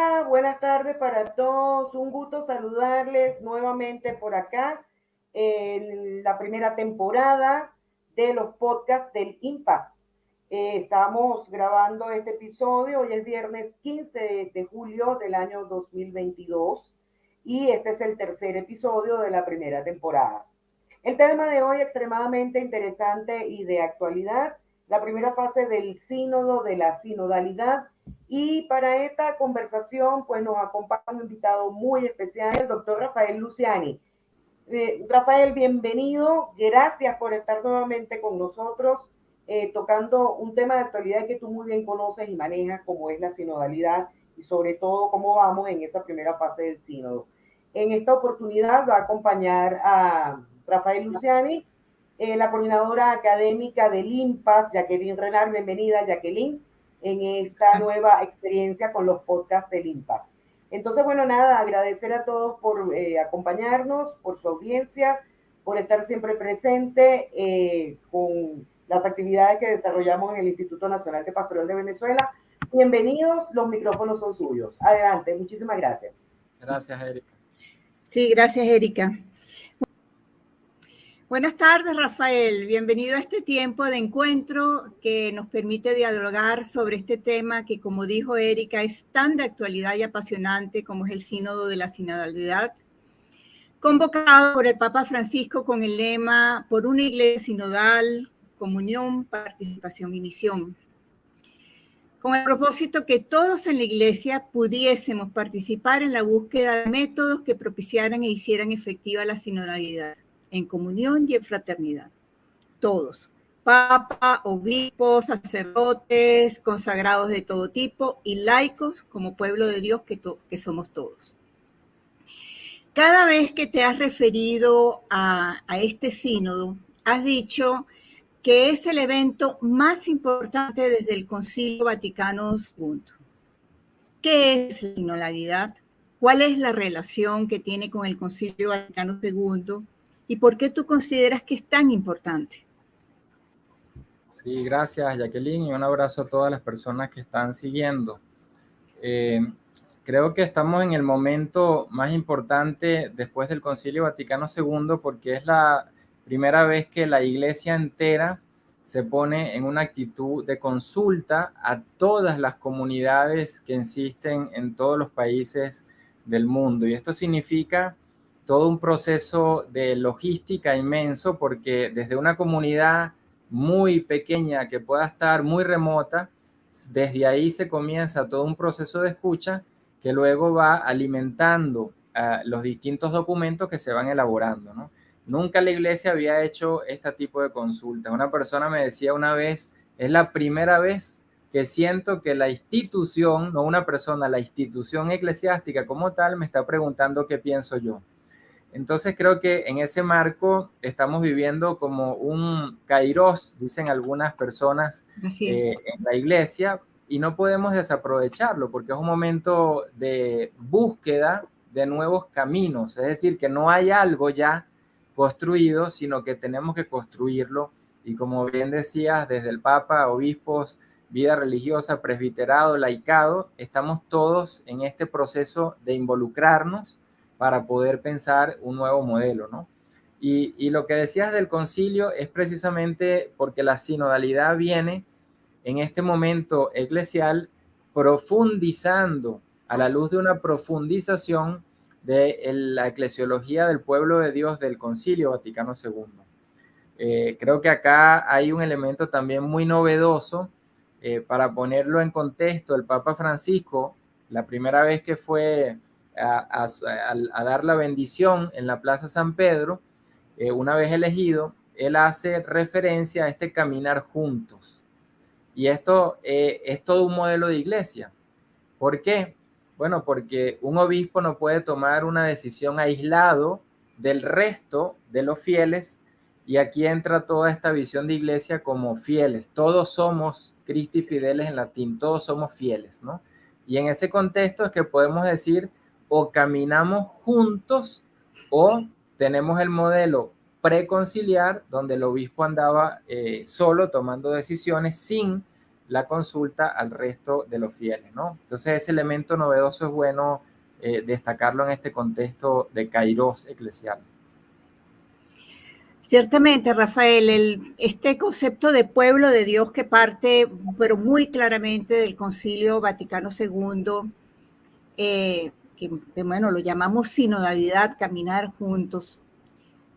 Hola, buenas tardes para todos. Un gusto saludarles nuevamente por acá en la primera temporada de los podcasts del Impact. Estamos grabando este episodio, hoy es viernes 15 de julio del año 2022 y este es el tercer episodio de la primera temporada. El tema de hoy es extremadamente interesante y de actualidad, la primera fase del sínodo, de la sinodalidad, y para esta conversación pues nos acompaña un invitado muy especial, el doctor Rafael Luciani. Rafael, bienvenido, gracias por estar nuevamente con nosotros, tocando un tema de actualidad que tú muy bien conoces y manejas, como es la sinodalidad y sobre todo cómo vamos en esta primera fase del sínodo. En esta oportunidad va a acompañar a Rafael Luciani, la coordinadora académica del IMPAS, Jacqueline Renard. Bienvenida, Jacqueline, en esta nueva experiencia con los podcasts del IMPAS. Entonces, bueno, nada, agradecer a todos por acompañarnos, por su audiencia, por estar siempre presente con las actividades que desarrollamos en el Instituto Nacional de Pastoral de Venezuela. Bienvenidos, los micrófonos son suyos. Adelante, muchísimas gracias. Gracias, Erika. Sí, gracias, Erika. Buenas tardes, Rafael. Bienvenido a este tiempo de encuentro que nos permite dialogar sobre este tema que, como dijo Erika, es tan de actualidad y apasionante como es el Sínodo de la Sinodalidad, convocado por el Papa Francisco con el lema "Por una iglesia sinodal, comunión, participación y misión", con el propósito que todos en la iglesia pudiésemos participar en la búsqueda de métodos que propiciaran e hicieran efectiva la sinodalidad, en comunión y en fraternidad. Todos, papa, obispos, sacerdotes, consagrados de todo tipo y laicos como pueblo de Dios que somos todos. Cada vez que te has referido a este sínodo, has dicho que es el evento más importante desde el Concilio Vaticano II. ¿Qué es la sinodalidad? ¿Cuál es la relación que tiene con el Concilio Vaticano II? ¿Y por qué tú consideras que es tan importante? Sí, gracias, Jacqueline, y un abrazo a todas las personas que están siguiendo. Creo que estamos en el momento más importante después del Concilio Vaticano II porque es la primera vez que la Iglesia entera se pone en una actitud de consulta a todas las comunidades que existen en todos los países del mundo. Y esto significa todo un proceso de logística inmenso porque desde una comunidad muy pequeña que pueda estar muy remota, desde ahí se comienza todo un proceso de escucha que luego va alimentando los distintos documentos que se van elaborando, ¿no? Nunca la iglesia había hecho este tipo de consultas. Una persona me decía una vez, es la primera vez que siento que la institución, no una persona, la institución eclesiástica como tal me está preguntando qué pienso yo. Entonces creo que en ese marco estamos viviendo como un kairos, dicen algunas personas en la iglesia, y no podemos desaprovecharlo porque es un momento de búsqueda de nuevos caminos, es decir, que no hay algo ya construido, sino que tenemos que construirlo. Y como bien decías, desde el Papa, obispos, vida religiosa, presbiterado, laicado, estamos todos en este proceso de involucrarnos para poder pensar un nuevo modelo, ¿no? Y lo que decías del concilio es precisamente porque la sinodalidad viene en este momento eclesial profundizando a la luz de una profundización de la eclesiología del pueblo de Dios del Concilio Vaticano II. Creo que acá hay un elemento también muy novedoso para ponerlo en contexto. El Papa Francisco, la primera vez que fue a dar la bendición en la Plaza San Pedro, una vez elegido, él hace referencia a este caminar juntos. Y esto es todo un modelo de iglesia. ¿Por qué? Bueno, porque un obispo no puede tomar una decisión aislado del resto de los fieles, y aquí entra toda esta visión de iglesia como fieles. Todos somos Christi Fideles en latín, todos somos fieles, ¿no? Y en ese contexto es que podemos decir o caminamos juntos o tenemos el modelo preconciliar donde el obispo andaba solo tomando decisiones sin la consulta al resto de los fieles, ¿no? Entonces ese elemento novedoso es bueno destacarlo en este contexto de Kairos eclesial. Ciertamente, Rafael, este concepto de pueblo de Dios que parte, pero muy claramente del Concilio Vaticano II, que bueno, lo llamamos sinodalidad, caminar juntos.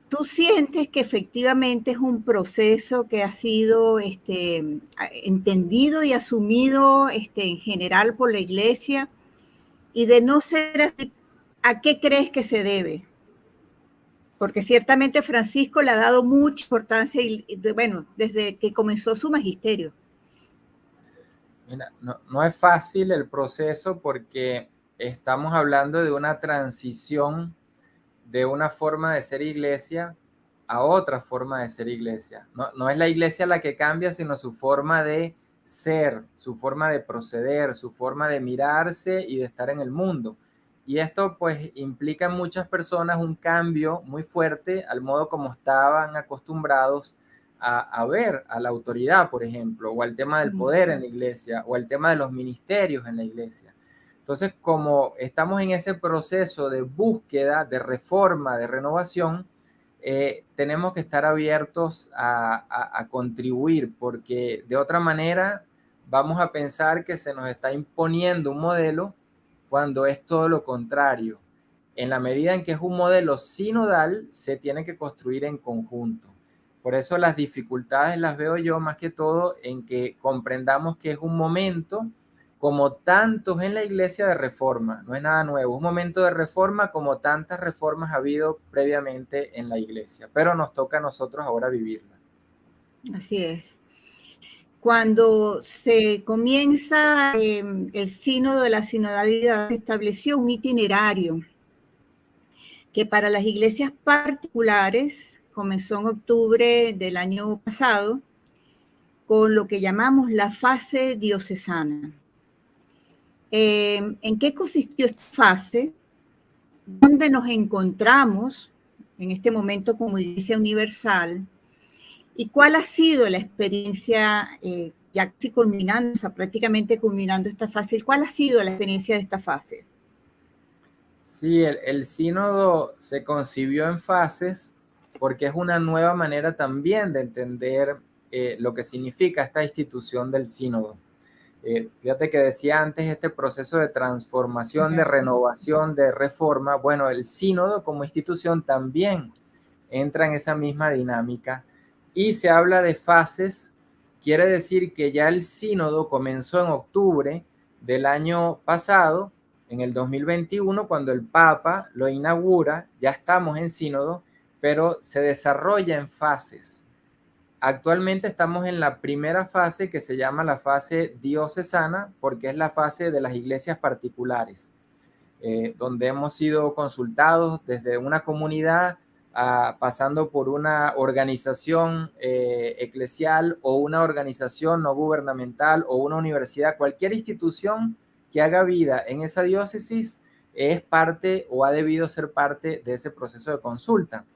¿Tú sientes que efectivamente es un proceso que ha sido entendido y asumido en general por la Iglesia? Y de no ser así, ¿a qué crees que se debe? Porque ciertamente Francisco le ha dado mucha importancia, bueno, desde que comenzó su magisterio. Mira, no es fácil el proceso porque estamos hablando de una transición de una forma de ser iglesia a otra forma de ser iglesia. No es la iglesia la que cambia, sino su forma de ser, su forma de proceder, su forma de mirarse y de estar en el mundo. Y esto pues implica en muchas personas un cambio muy fuerte al modo como estaban acostumbrados a ver a la autoridad, por ejemplo, o al tema del poder en la iglesia, o al tema de los ministerios en la iglesia. Entonces, como estamos en ese proceso de búsqueda, de reforma, de renovación, tenemos que estar abiertos a contribuir, porque de otra manera vamos a pensar que se nos está imponiendo un modelo cuando es todo lo contrario. En la medida en que es un modelo sinodal, se tiene que construir en conjunto. Por eso las dificultades las veo yo más que todo en que comprendamos que es un momento, como tantos en la iglesia, de reforma. No es nada nuevo, es un momento de reforma como tantas reformas ha habido previamente en la iglesia, pero nos toca a nosotros ahora vivirla. Así es. Cuando se comienza el sínodo de la sinodalidad, se estableció un itinerario que para las iglesias particulares comenzó en octubre del año pasado con lo que llamamos la fase diocesana. ¿En qué consistió esta fase? ¿Dónde nos encontramos en este momento como Iglesia Universal? ¿Y cuál ha sido la experiencia, ya casi culminando, o sea, prácticamente culminando esta fase? ¿Cuál ha sido la experiencia de esta fase? Sí, el sínodo se concibió en fases porque es una nueva manera también de entender lo que significa esta institución del sínodo. Fíjate que decía antes este proceso de transformación, de renovación, de reforma. Bueno, el sínodo como institución también entra en esa misma dinámica y se habla de fases. Quiere decir que ya el sínodo comenzó en octubre del año pasado, en el 2021, cuando el Papa lo inaugura. Ya estamos en sínodo, pero se desarrolla en fases. Actualmente estamos en la primera fase, que se llama la fase diocesana, porque es la fase de las iglesias particulares, donde hemos sido consultados desde una comunidad, pasando por una organización eclesial o una organización no gubernamental o una universidad. Cualquier institución que haga vida en esa diócesis es parte o ha debido ser parte de ese proceso de consulta.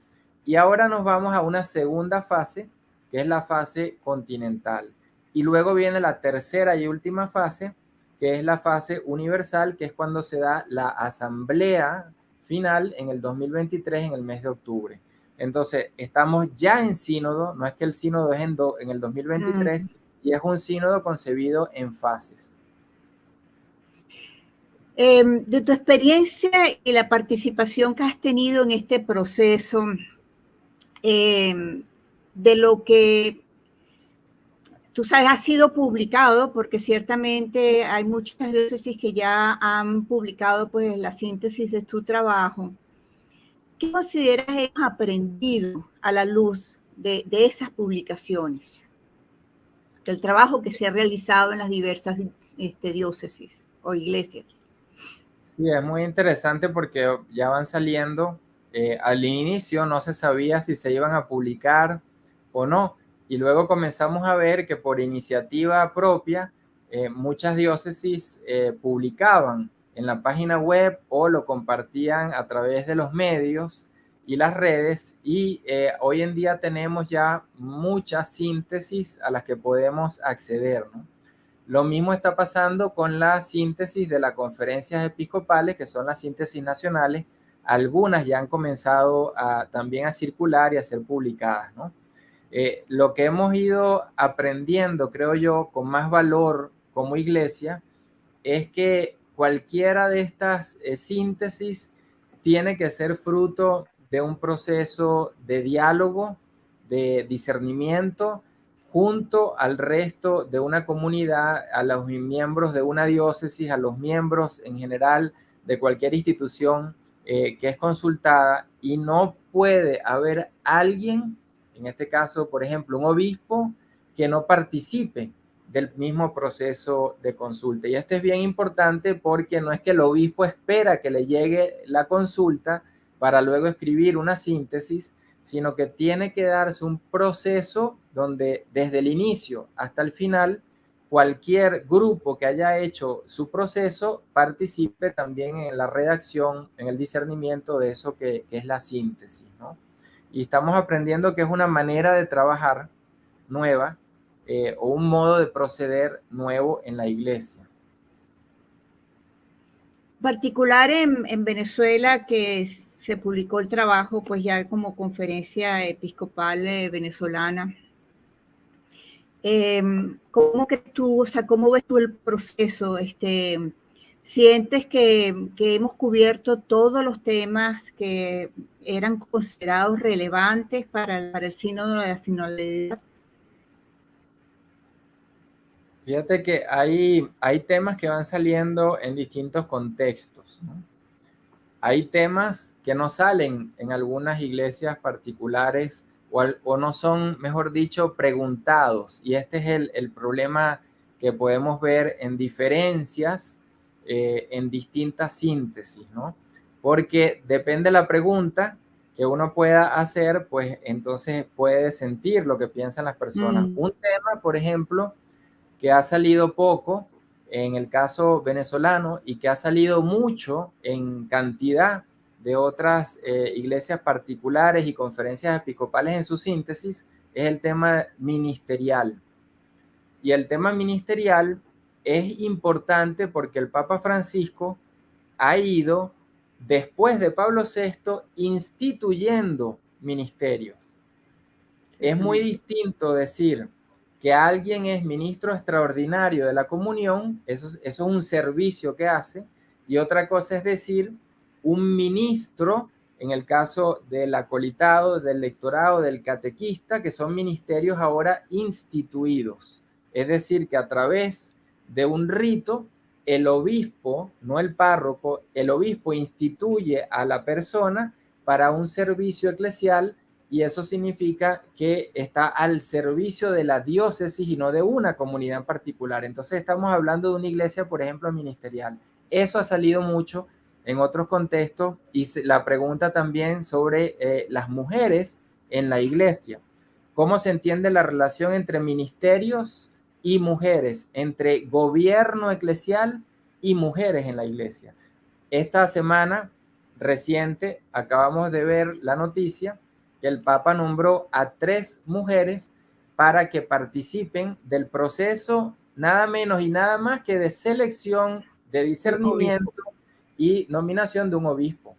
Y ahora nos vamos a una segunda fase, que es la fase continental. Y luego viene la tercera y última fase, que es la fase universal, que es cuando se da la asamblea final en el 2023, en el mes de octubre. Entonces, estamos ya en sínodo, no es que el sínodo es en el 2023, y es un sínodo concebido en fases. De tu experiencia y la participación que has tenido en este proceso, de lo que tú sabes, ha sido publicado, porque ciertamente hay muchas diócesis que ya han publicado pues la síntesis de tu trabajo. ¿Qué consideras que hemos aprendido a la luz de esas publicaciones? Del trabajo que se ha realizado en las diversas diócesis o iglesias. Sí, es muy interesante porque ya van saliendo. Al inicio no se sabía si se iban a publicar o no. Y luego comenzamos a ver que por iniciativa propia muchas diócesis publicaban en la página web o lo compartían a través de los medios y las redes. Y hoy en día tenemos ya muchas síntesis a las que podemos acceder, ¿no? Lo mismo está pasando con la síntesis de las conferencias episcopales, que son las síntesis nacionales. Algunas ya han comenzado también a circular y a ser publicadas, ¿no? Lo que hemos ido aprendiendo, creo yo, con más valor como iglesia, es que cualquiera de estas síntesis tiene que ser fruto de un proceso de diálogo, de discernimiento, junto al resto de una comunidad, a los miembros de una diócesis, a los miembros en general de cualquier institución que es consultada, y no puede haber alguien, en este caso, por ejemplo, un obispo, que no participe del mismo proceso de consulta. Y esto es bien importante porque no es que el obispo espera que le llegue la consulta para luego escribir una síntesis, sino que tiene que darse un proceso donde desde el inicio hasta el final cualquier grupo que haya hecho su proceso participe también en la redacción, en el discernimiento de eso que es la síntesis, ¿no? Y estamos aprendiendo que es una manera de trabajar nueva, o un modo de proceder nuevo en la iglesia. Particular en Venezuela, que se publicó el trabajo pues ya como conferencia episcopal venezolana. ¿Cómo crees tú, o sea, cómo ves tú el proceso? ¿Sientes que hemos cubierto todos los temas que eran considerados relevantes para el sínodo de la sinodalidad? Fíjate que hay temas que van saliendo en distintos contextos, ¿no? Hay temas que no salen en algunas iglesias particulares o no son, mejor dicho, preguntados. Y este es el problema que podemos ver en diferencias en distintas síntesis, ¿no? Porque depende de la pregunta que uno pueda hacer, pues entonces puede sentir lo que piensan las personas. Un tema, por ejemplo, que ha salido poco en el caso venezolano y que ha salido mucho en cantidad de otras iglesias particulares y conferencias episcopales en su síntesis, es el tema ministerial. Y el tema ministerial es importante porque el Papa Francisco ha ido, después de Pablo VI, instituyendo ministerios. Es muy distinto decir que alguien es ministro extraordinario de la comunión, eso es un servicio que hace, y otra cosa es decir un ministro, en el caso del acolitado, del lectorado, del catequista, que son ministerios ahora instituidos. Es decir, que a través de un rito, el obispo, no el párroco, el obispo instituye a la persona para un servicio eclesial, y eso significa que está al servicio de la diócesis y no de una comunidad en particular. Entonces estamos hablando de una iglesia, por ejemplo, ministerial. Eso ha salido mucho en otros contextos, y la pregunta también sobre las mujeres en la iglesia. ¿Cómo se entiende la relación entre ministerios y mujeres, entre gobierno eclesial y mujeres en la iglesia? Esta semana reciente acabamos de ver la noticia que el Papa nombró a 3 mujeres para que participen del proceso nada menos y nada más que de selección, de discernimiento y nominación de un obispo.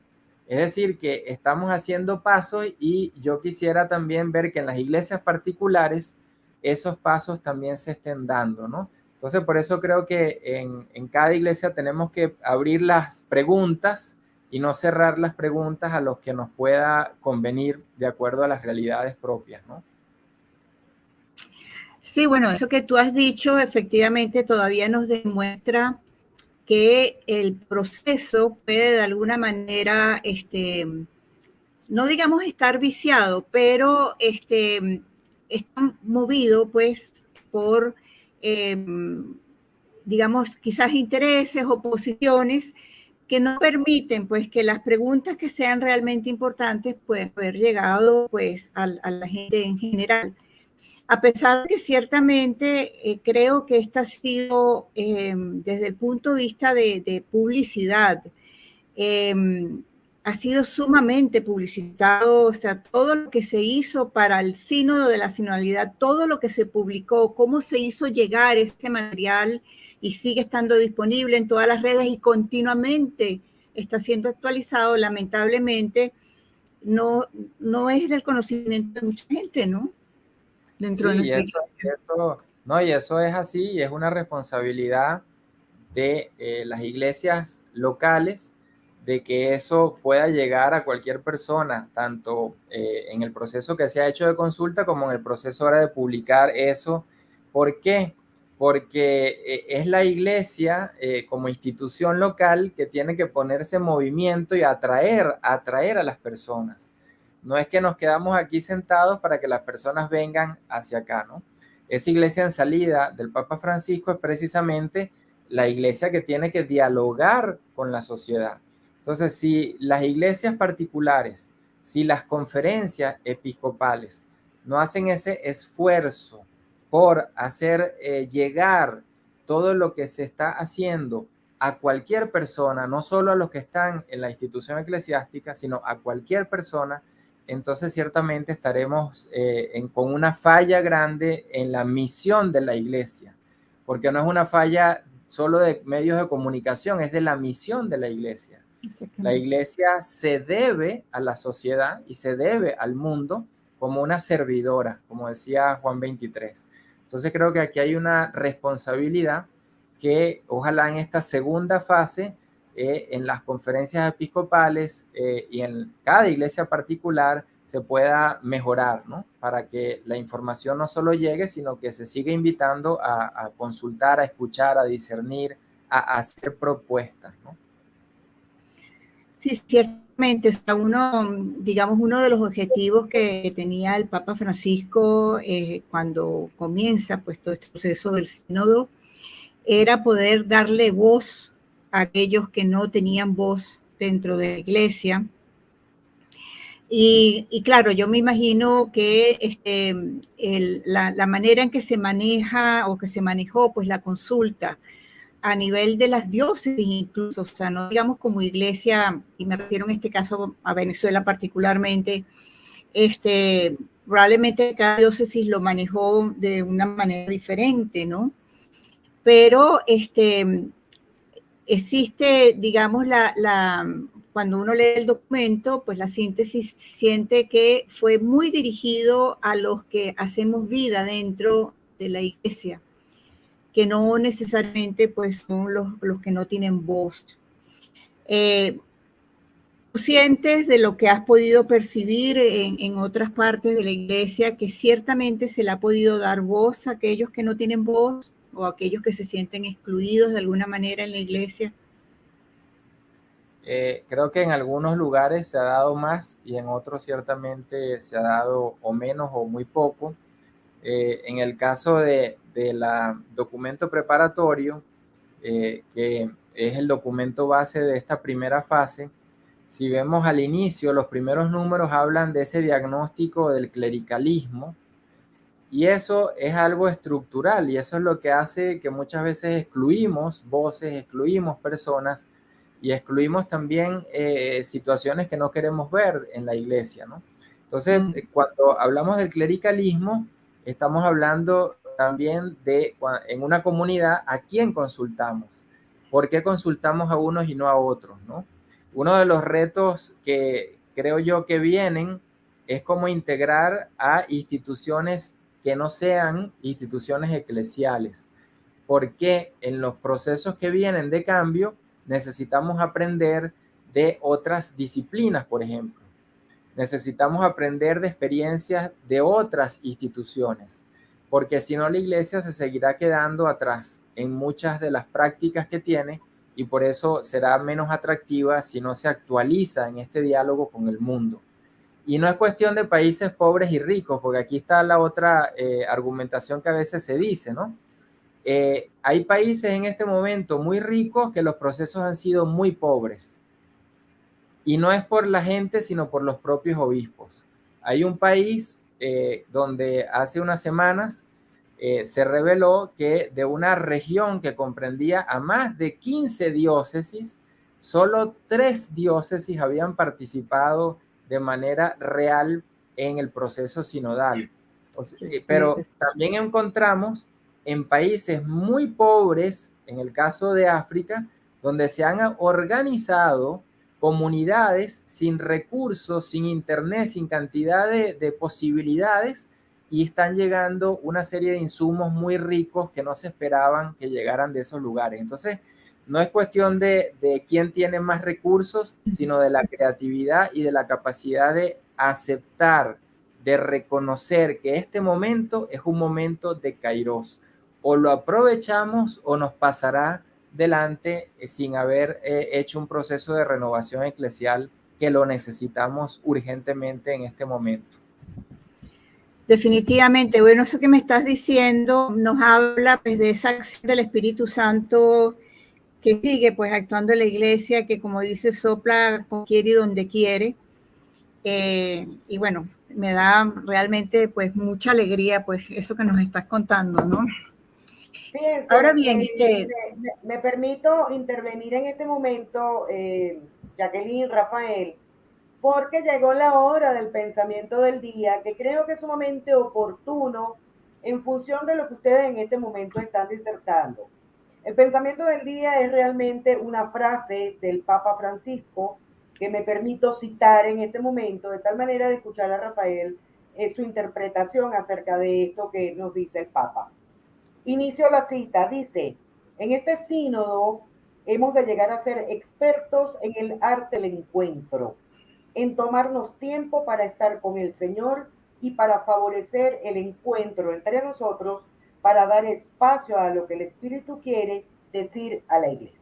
Es decir, que estamos haciendo pasos, y yo quisiera también ver que en las iglesias particulares esos pasos también se estén dando, ¿no? Entonces, por eso creo que en cada iglesia tenemos que abrir las preguntas y no cerrar las preguntas a los que nos pueda convenir de acuerdo a las realidades propias, ¿no? Sí, bueno, eso que tú has dicho efectivamente todavía nos demuestra que el proceso puede de alguna manera, no digamos estar viciado, pero está movido pues por, digamos, quizás intereses o posiciones que no permiten pues que las preguntas que sean realmente importantes puedan haber llegado pues a la gente en general. A pesar de que ciertamente creo que esta ha sido desde el punto de vista de publicidad, ha sido sumamente publicitado, o sea, todo lo que se hizo para el sínodo de la sinodalidad, todo lo que se publicó, cómo se hizo llegar ese material y sigue estando disponible en todas las redes y continuamente está siendo actualizado, lamentablemente no es del conocimiento de mucha gente, ¿no? Dentro de Sí, nuestra no, y eso es así, y es una responsabilidad de las iglesias locales, de que eso pueda llegar a cualquier persona, tanto en el proceso que se ha hecho de consulta como en el proceso ahora de publicar eso. ¿Por qué? Porque es la iglesia como institución local que tiene que ponerse en movimiento y atraer a las personas. No es que nos quedamos aquí sentados para que las personas vengan hacia acá, ¿no? Esa iglesia en salida del Papa Francisco es precisamente la iglesia que tiene que dialogar con la sociedad. Entonces, si las iglesias particulares, si las conferencias episcopales no hacen ese esfuerzo por hacer llegar todo lo que se está haciendo a cualquier persona, no solo a los que están en la institución eclesiástica, sino a cualquier persona, entonces ciertamente estaremos con una falla grande en la misión de la iglesia, porque no es una falla solo de medios de comunicación, es de la misión de la iglesia. La iglesia se debe a la sociedad y se debe al mundo como una servidora, como decía Juan 23. Entonces creo que aquí hay una responsabilidad que ojalá en esta segunda fase, en las conferencias episcopales y en cada iglesia particular, se pueda mejorar, ¿no? Para que la información no solo llegue, sino que se siga invitando a consultar, a escuchar, a discernir, a hacer propuestas, ¿no? Sí, ciertamente, o sea, uno de los objetivos que tenía el Papa Francisco cuando comienza pues todo este proceso del sínodo era poder darle voz a aquellos que no tenían voz dentro de la iglesia. Y claro, yo me imagino que la manera en que se maneja o que se manejó pues la consulta a nivel de las diócesis incluso, o sea, no digamos como iglesia, y me refiero en este caso a Venezuela particularmente, probablemente cada diócesis lo manejó de una manera diferente, ¿no? Pero existe, digamos, cuando uno lee el documento, pues la síntesis siente que fue muy dirigido a los que hacemos vida dentro de la iglesia, que no necesariamente pues son los que no tienen voz. ¿Tú sientes de lo que has podido percibir en otras partes de la iglesia que ciertamente se le ha podido dar voz a aquellos que no tienen voz o a aquellos que se sienten excluidos de alguna manera en la iglesia? Creo que en algunos lugares se ha dado más y en otros ciertamente se ha dado o menos o muy poco. En el caso del documento preparatorio, que es el documento base de esta primera fase, si vemos al inicio, los primeros números hablan de ese diagnóstico del clericalismo, y eso es algo estructural, y eso es lo que hace que muchas veces excluimos voces, excluimos personas, y excluimos también situaciones que no queremos ver en la iglesia, ¿no? Entonces, cuando hablamos del clericalismo, estamos hablando también de en una comunidad a quién consultamos, por qué consultamos a unos y no a otros, ¿no? Uno de los retos que creo yo que vienen es cómo integrar a instituciones que no sean instituciones eclesiales, porque en los procesos que vienen de cambio necesitamos aprender de otras disciplinas, por ejemplo. Necesitamos aprender de experiencias de otras instituciones, porque si no la iglesia se seguirá quedando atrás en muchas de las prácticas que tiene y por eso será menos atractiva si no se actualiza en este diálogo con el mundo. Y no es cuestión de países pobres y ricos, porque aquí está la otra argumentación que a veces se dice, ¿no? Hay países en este momento muy ricos que los procesos han sido muy pobres. Y no es por la gente, sino por los propios obispos. Hay un país donde hace unas semanas se reveló que de una región que comprendía a más de 15 diócesis, solo 3 diócesis habían participado de manera real en el proceso sinodal. Pero también encontramos en países muy pobres, en el caso de África, donde se han organizado comunidades sin recursos, sin internet, sin cantidad de posibilidades, y están llegando una serie de insumos muy ricos que no se esperaban que llegaran de esos lugares. Entonces, no es cuestión de quién tiene más recursos, sino de la creatividad y de la capacidad de aceptar, de reconocer que este momento es un momento de Kairos. O lo aprovechamos o nos pasará delante sin haber hecho un proceso de renovación eclesial que lo necesitamos urgentemente en este momento. Definitivamente, bueno, eso que me estás diciendo nos habla pues, de esa acción del Espíritu Santo que sigue pues actuando en la iglesia, que como dice, sopla como quiere y donde quiere. Y bueno, me da realmente pues mucha alegría pues eso que nos estás contando, ¿no? Fíjense, ahora bien, me permito intervenir en este momento, Jacqueline, Rafael, porque llegó la hora del pensamiento del día, que creo que es sumamente oportuno en función de lo que ustedes en este momento están disertando. El pensamiento del día es realmente una frase del Papa Francisco que me permito citar en este momento, de tal manera de escuchar a Rafael su interpretación acerca de esto que nos dice el Papa. Inicio la cita, dice: en este sínodo hemos de llegar a ser expertos en el arte del encuentro, en tomarnos tiempo para estar con el Señor y para favorecer el encuentro entre nosotros, para dar espacio a lo que el Espíritu quiere decir a la Iglesia.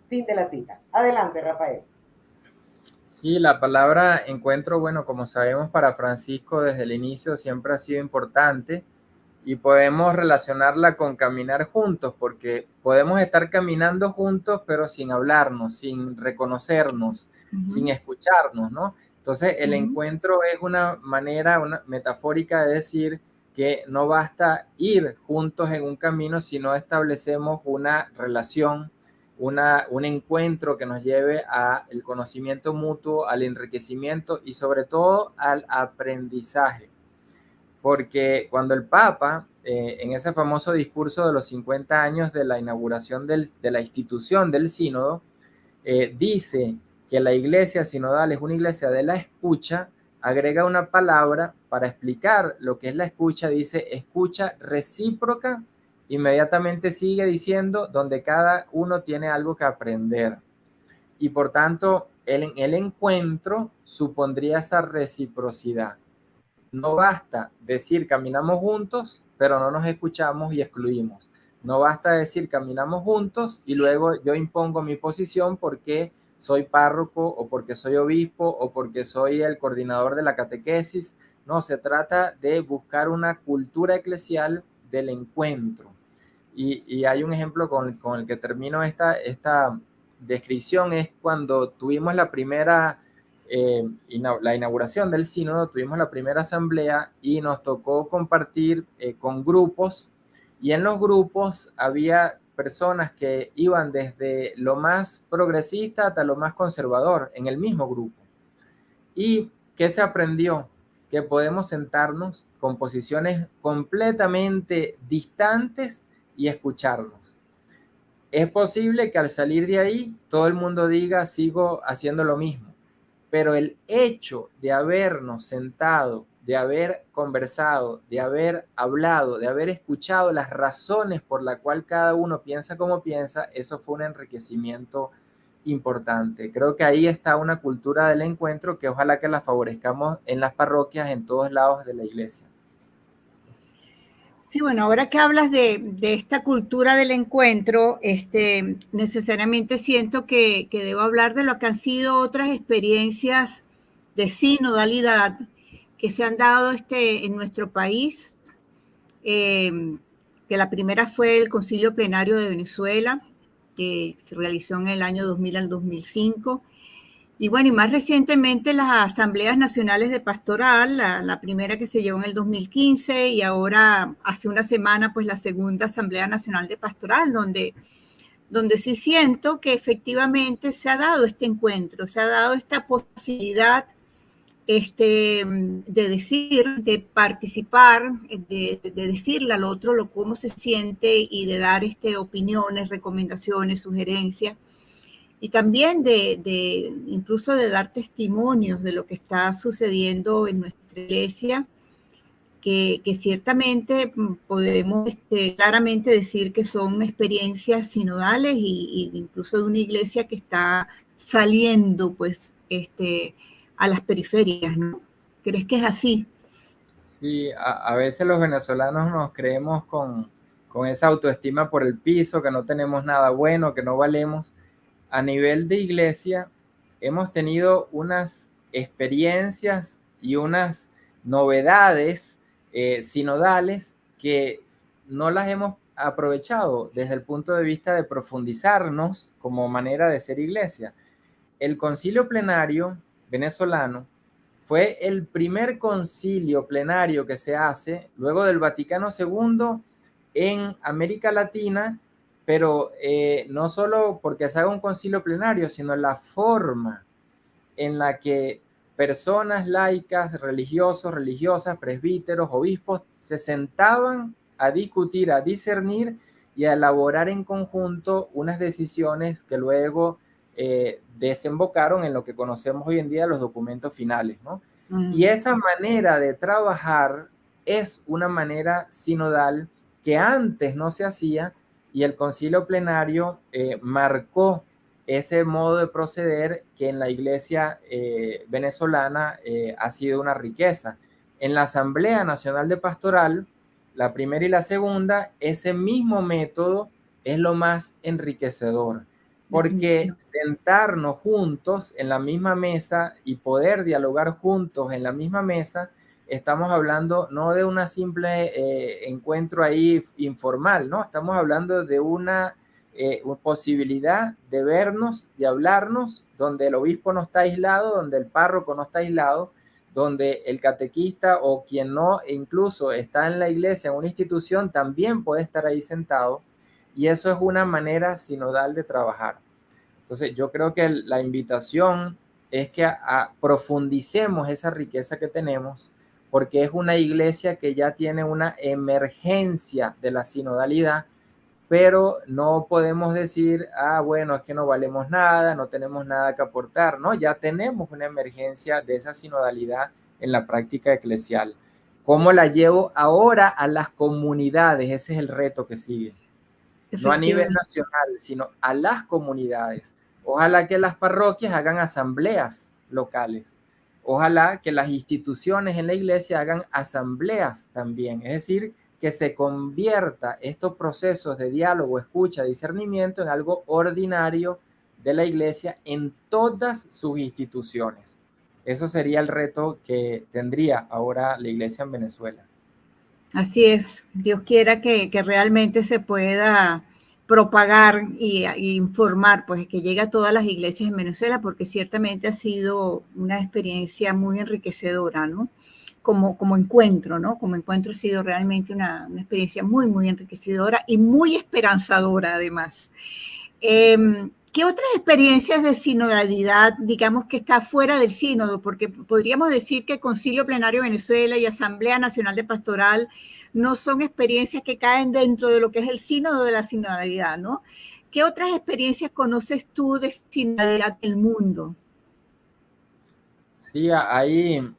Fin de la cita. Adelante, Rafael. Sí, la palabra encuentro, bueno, como sabemos, para Francisco desde el inicio siempre ha sido importante, y podemos relacionarla con caminar juntos, porque podemos estar caminando juntos, pero sin hablarnos, sin reconocernos, sin escucharnos, ¿no? Entonces, el encuentro es una manera, una metafórica de decir que no basta ir juntos en un camino, sino establecemos una relación, un encuentro que nos lleve al conocimiento mutuo, al enriquecimiento y sobre todo al aprendizaje. Porque cuando el Papa, en ese famoso discurso de los 50 años de la inauguración de la institución del sínodo, dice que la iglesia sinodal es una iglesia de la escucha, agrega una palabra para explicar lo que es la escucha, dice escucha recíproca, inmediatamente sigue diciendo donde cada uno tiene algo que aprender. Y por tanto, el encuentro supondría esa reciprocidad. No basta decir caminamos juntos, pero no nos escuchamos y excluimos. No basta decir caminamos juntos y luego yo impongo mi posición porque soy párroco o porque soy obispo o porque soy el coordinador de la catequesis. No, se trata de buscar una cultura eclesial del encuentro. Y hay un ejemplo con el que termino esta descripción, es cuando tuvimos la inauguración del sínodo, tuvimos la primera asamblea y nos tocó compartir con grupos, y en los grupos había personas que iban desde lo más progresista hasta lo más conservador en el mismo grupo. ¿Y qué se aprendió? Que podemos sentarnos con posiciones completamente distantes y escucharnos. Es posible que al salir de ahí todo el mundo diga sigo haciendo lo mismo, pero el hecho de habernos sentado, de haber conversado, de haber hablado, de haber escuchado las razones por las cuales cada uno piensa como piensa, eso fue un enriquecimiento importante. Creo que ahí está una cultura del encuentro que ojalá que la favorezcamos en las parroquias, en todos lados de la iglesia. Sí, bueno, ahora que hablas de esta cultura del encuentro, necesariamente siento que debo hablar de lo que han sido otras experiencias de sinodalidad que se han dado en nuestro país, que la primera fue el Concilio Plenario de Venezuela, que se realizó en el año 2000 al 2005. Y bueno, y más recientemente las Asambleas Nacionales de Pastoral, la primera que se llevó en el 2015 y ahora hace una semana pues la segunda Asamblea Nacional de Pastoral, donde donde sí siento que efectivamente se ha dado este encuentro, se ha dado esta posibilidad de decir, de participar, de decirle al otro cómo se siente y de dar opiniones, recomendaciones, sugerencias. Y también incluso de dar testimonios de lo que está sucediendo en nuestra iglesia, que ciertamente podemos claramente decir que son experiencias sinodales y incluso de una iglesia que está saliendo pues a las periferias, ¿no? ¿Crees que es así? Sí, a veces los venezolanos nos creemos con esa autoestima por el piso, que no tenemos nada bueno, que no valemos. A nivel de iglesia, hemos tenido unas experiencias y unas novedades sinodales que no las hemos aprovechado desde el punto de vista de profundizarnos como manera de ser iglesia. El concilio plenario venezolano fue el primer concilio plenario que se hace luego del Vaticano II en América Latina, pero no solo porque se haga un concilio plenario, sino la forma en la que personas laicas, religiosos, religiosas, presbíteros, obispos, se sentaban a discutir, a discernir y a elaborar en conjunto unas decisiones que luego desembocaron en lo que conocemos hoy en día los documentos finales, ¿no? Y esa manera de trabajar es una manera sinodal que antes no se hacía, y el concilio plenario marcó ese modo de proceder que en la iglesia venezolana ha sido una riqueza. En la Asamblea Nacional de Pastoral, la primera y la segunda, ese mismo método es lo más enriquecedor, porque sentarnos juntos en la misma mesa y poder dialogar juntos en la misma mesa, estamos hablando no de una simple encuentro ahí informal, ¿no? Estamos hablando de una posibilidad de vernos, de hablarnos, donde el obispo no está aislado, donde el párroco no está aislado, donde el catequista o quien no incluso está en la iglesia, en una institución, también puede estar ahí sentado, y eso es una manera sinodal de trabajar. Entonces yo creo que la invitación es que profundicemos esa riqueza que tenemos, porque es una iglesia que ya tiene una emergencia de la sinodalidad, pero no podemos decir, bueno, es que no valemos nada, no tenemos nada que aportar, ¿no? Ya tenemos una emergencia de esa sinodalidad en la práctica eclesial. ¿Cómo la llevo ahora a las comunidades? Ese es el reto que sigue. No a nivel nacional, sino a las comunidades. Ojalá que las parroquias hagan asambleas locales. Ojalá que las instituciones en la iglesia hagan asambleas también. Es decir, que se convierta estos procesos de diálogo, escucha, discernimiento en algo ordinario de la iglesia en todas sus instituciones. Eso sería el reto que tendría ahora la iglesia en Venezuela. Así es. Dios quiera que realmente se pueda propagar y informar, pues que llegue a todas las iglesias en Venezuela, porque ciertamente ha sido una experiencia muy enriquecedora, ¿no? Como encuentro, ¿no? Como encuentro ha sido realmente una experiencia muy, muy enriquecedora y muy esperanzadora, además. ¿Qué otras experiencias de sinodalidad, digamos, que está fuera del sínodo? Porque podríamos decir que Concilio Plenario de Venezuela y Asamblea Nacional de Pastoral no son experiencias que caen dentro de lo que es el sínodo de la sinodalidad, ¿no? ¿Qué otras experiencias conoces tú de sinodalidad del mundo? Sí, hay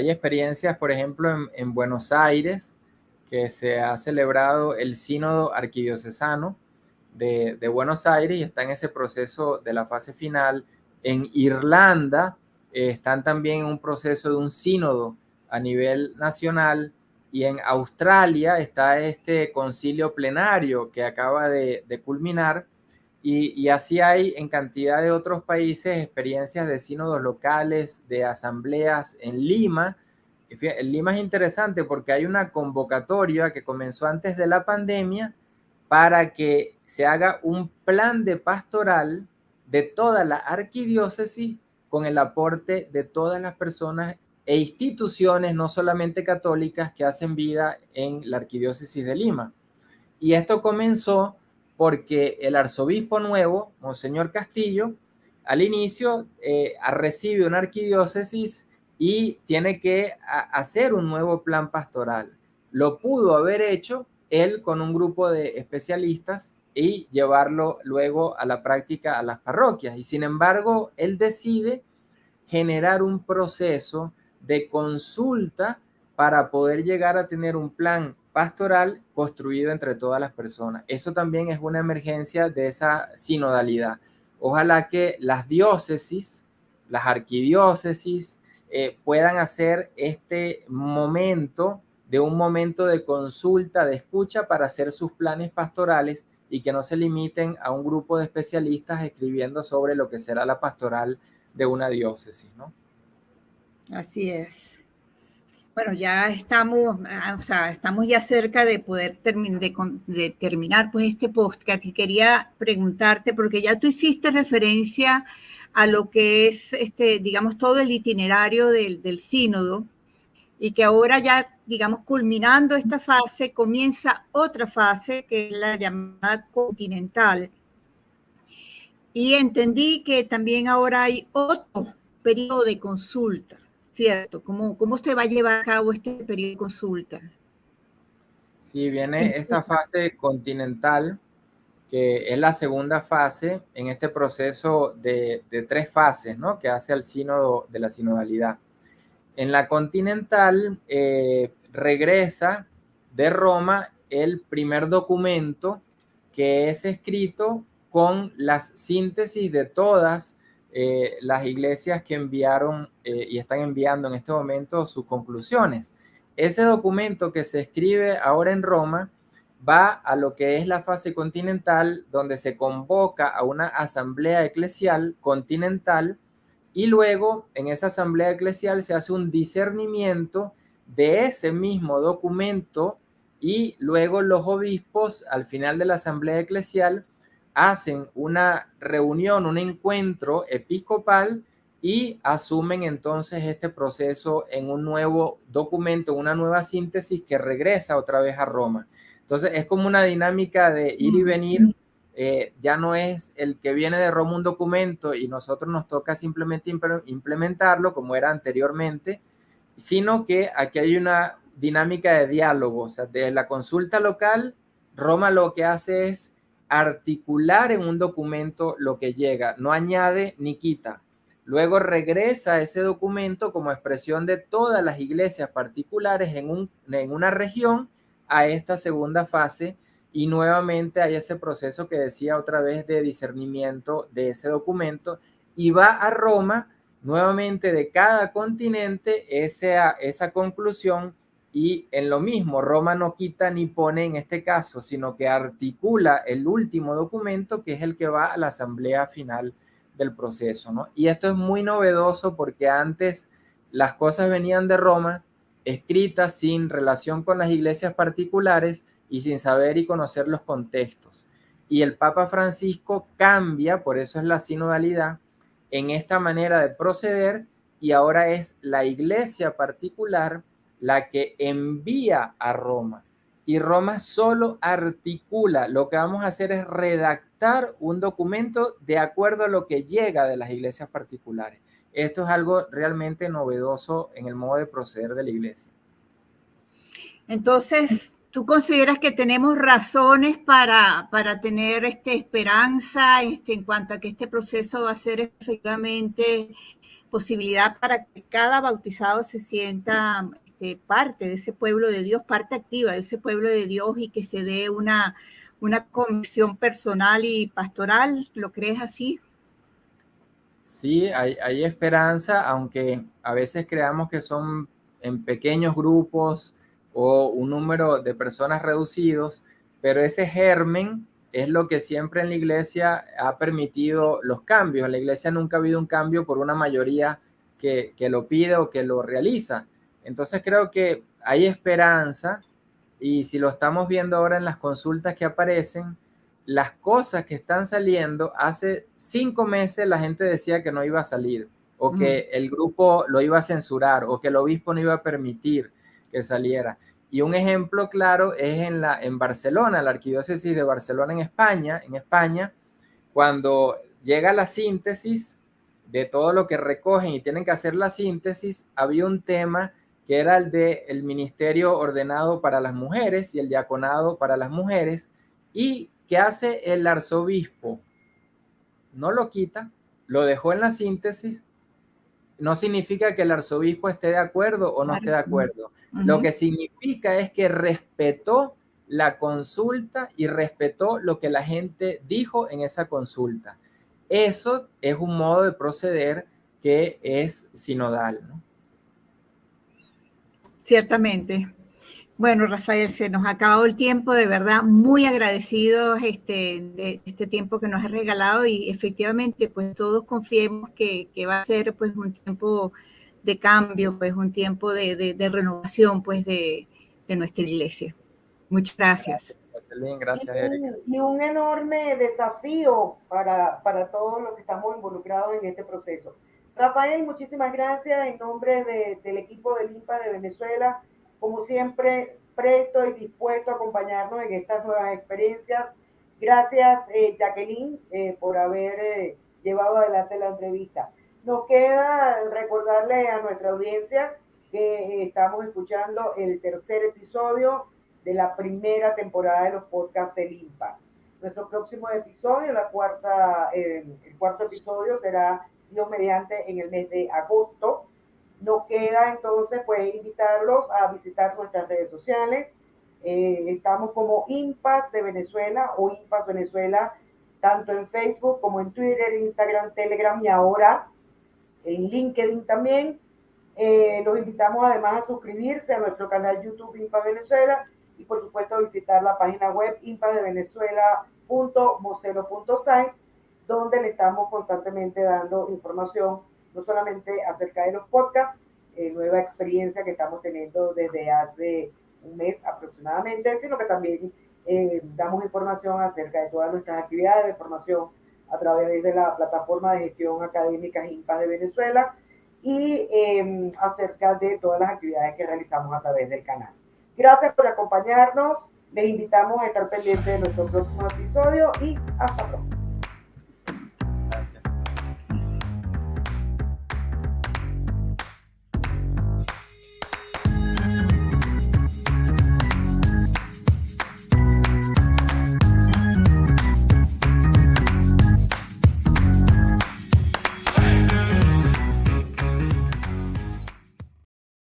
experiencias, por ejemplo, en Buenos Aires, que se ha celebrado el sínodo arquidiocesano de Buenos Aires y está en ese proceso de la fase final. En Irlanda están también en un proceso de un sínodo a nivel nacional, y en Australia está este concilio plenario que acaba de culminar, y así hay en cantidad de otros países experiencias de sínodos locales, de asambleas en Lima. En Lima es interesante porque hay una convocatoria que comenzó antes de la pandemia para que se haga un plan de pastoral de toda la arquidiócesis con el aporte de todas las personas e instituciones, no solamente católicas, que hacen vida en la arquidiócesis de Lima. Y esto comenzó porque el arzobispo nuevo, Monseñor Castillo, al inicio recibe una arquidiócesis y tiene que hacer un nuevo plan pastoral. Lo pudo haber hecho él con un grupo de especialistas y llevarlo luego a la práctica a las parroquias. Y sin embargo, él decide generar un proceso de consulta para poder llegar a tener un plan pastoral construido entre todas las personas. Eso también es una emergencia de esa sinodalidad. Ojalá que las diócesis, las arquidiócesis, puedan hacer este momento de un momento de consulta, de escucha para hacer sus planes pastorales y que no se limiten a un grupo de especialistas escribiendo sobre lo que será la pastoral de una diócesis, ¿no? Así es. Bueno, ya estamos, o sea, estamos ya cerca de poder de terminar pues este podcast y quería preguntarte, porque ya tú hiciste referencia a lo que es, digamos, todo el itinerario del sínodo y que ahora ya, digamos, culminando esta fase, comienza otra fase que es la llamada continental. Y entendí que también ahora hay otro periodo de consulta, ¿cierto? ¿Cómo se va a llevar a cabo este periodo de consulta? Sí, viene esta fase continental, que es la segunda fase en este proceso de 3 fases, ¿no? Que hace al sínodo de la sinodalidad. En la continental regresa de Roma el primer documento que es escrito con las síntesis de todas las iglesias que enviaron y están enviando en este momento sus conclusiones. Ese documento que se escribe ahora en Roma va a lo que es la fase continental, donde se convoca a una asamblea eclesial continental y luego en esa asamblea eclesial se hace un discernimiento de ese mismo documento y luego los obispos al final de la asamblea eclesial hacen una reunión, un encuentro episcopal y asumen entonces este proceso en un nuevo documento, una nueva síntesis que regresa otra vez a Roma. Entonces es como una dinámica de ir y venir. Ya no es el que viene de Roma un documento y nosotros nos toca simplemente implementarlo como era anteriormente, sino que aquí hay una dinámica de diálogo. O sea, de la consulta local, Roma lo que hace es articular en un documento lo que llega, no añade ni quita. Luego regresa ese documento como expresión de todas las iglesias particulares en una región a esta segunda fase y nuevamente hay ese proceso que decía otra vez de discernimiento de ese documento y va a Roma nuevamente de cada continente esa conclusión y en lo mismo Roma no quita ni pone en este caso, sino que articula el último documento que es el que va a la asamblea final del proceso, ¿no? Y esto es muy novedoso porque antes las cosas venían de Roma escritas sin relación con las iglesias particulares y sin saber y conocer los contextos. Y el Papa Francisco cambia, por eso es la sinodalidad, en esta manera de proceder y ahora es la iglesia particular la que envía a Roma. Y Roma solo articula, lo que vamos a hacer es redactar un documento de acuerdo a lo que llega de las iglesias particulares. Esto es algo realmente novedoso en el modo de proceder de la iglesia. Entonces, ¿tú consideras que tenemos razones para tener esperanza en cuanto a que este proceso va a ser efectivamente posibilidad para que cada bautizado se sienta parte de ese pueblo de Dios, parte activa de ese pueblo de Dios y que se dé una convicción personal y pastoral? ¿Lo crees así? Sí, hay esperanza, aunque a veces creamos que son en pequeños grupos o un número de personas reducidos, pero ese germen es lo que siempre en la iglesia ha permitido los cambios. En la iglesia nunca ha habido un cambio por una mayoría que lo pide o que lo realiza. Entonces creo que hay esperanza y si lo estamos viendo ahora en las consultas que aparecen, las cosas que están saliendo, hace 5 meses la gente decía que no iba a salir, o que el grupo lo iba a censurar, o que el obispo no iba a permitir que saliera. Y un ejemplo claro es en Barcelona, la arquidiócesis de Barcelona en España, cuando llega la síntesis de todo lo que recogen y tienen que hacer la síntesis, había un tema que era el del ministerio ordenado para las mujeres y el diaconado para las mujeres. ¿Y qué hace el arzobispo? No lo quita, lo dejó en la síntesis. No significa que el arzobispo esté de acuerdo o no esté de acuerdo. Lo que significa es que respetó la consulta y respetó lo que la gente dijo en esa consulta. Eso es un modo de proceder que es sinodal, ¿no? Ciertamente. Bueno, Rafael, se nos ha acabado el tiempo, de verdad, muy agradecidos de este tiempo que nos has regalado y efectivamente, pues todos confiemos que va a ser pues un tiempo de cambio, pues un tiempo de renovación pues de nuestra iglesia. Muchas gracias. Gracias, Erika. Y un enorme desafío para todos los que estamos involucrados en este proceso. Rafael, muchísimas gracias en nombre del equipo del INPA de Venezuela. Como siempre, presto y dispuesto a acompañarnos en estas nuevas experiencias. Gracias, Jacqueline, por haber llevado adelante la entrevista. Nos queda recordarle a nuestra audiencia que estamos escuchando el tercer episodio de la primera temporada de los podcasts del INPA. Nuestro próximo episodio, el cuarto episodio, será Dios mediante en el mes de agosto. Nos queda entonces pues invitarlos a visitar nuestras redes sociales. Estamos como INPAS de Venezuela o INPAS Venezuela, tanto en Facebook como en Twitter, Instagram, Telegram y ahora en LinkedIn también. Los invitamos además a suscribirse a nuestro canal YouTube INPAS Venezuela y por supuesto visitar la página web impadevenezuela.mozelo.site, donde le estamos constantemente dando información no solamente acerca de los podcasts, nueva experiencia que estamos teniendo desde hace un mes aproximadamente, sino que también damos información acerca de todas nuestras actividades de formación a través de la plataforma de gestión académica INPA de Venezuela y acerca de todas las actividades que realizamos a través del canal. Gracias por acompañarnos, les invitamos a estar pendientes de nuestro próximo episodio y hasta pronto.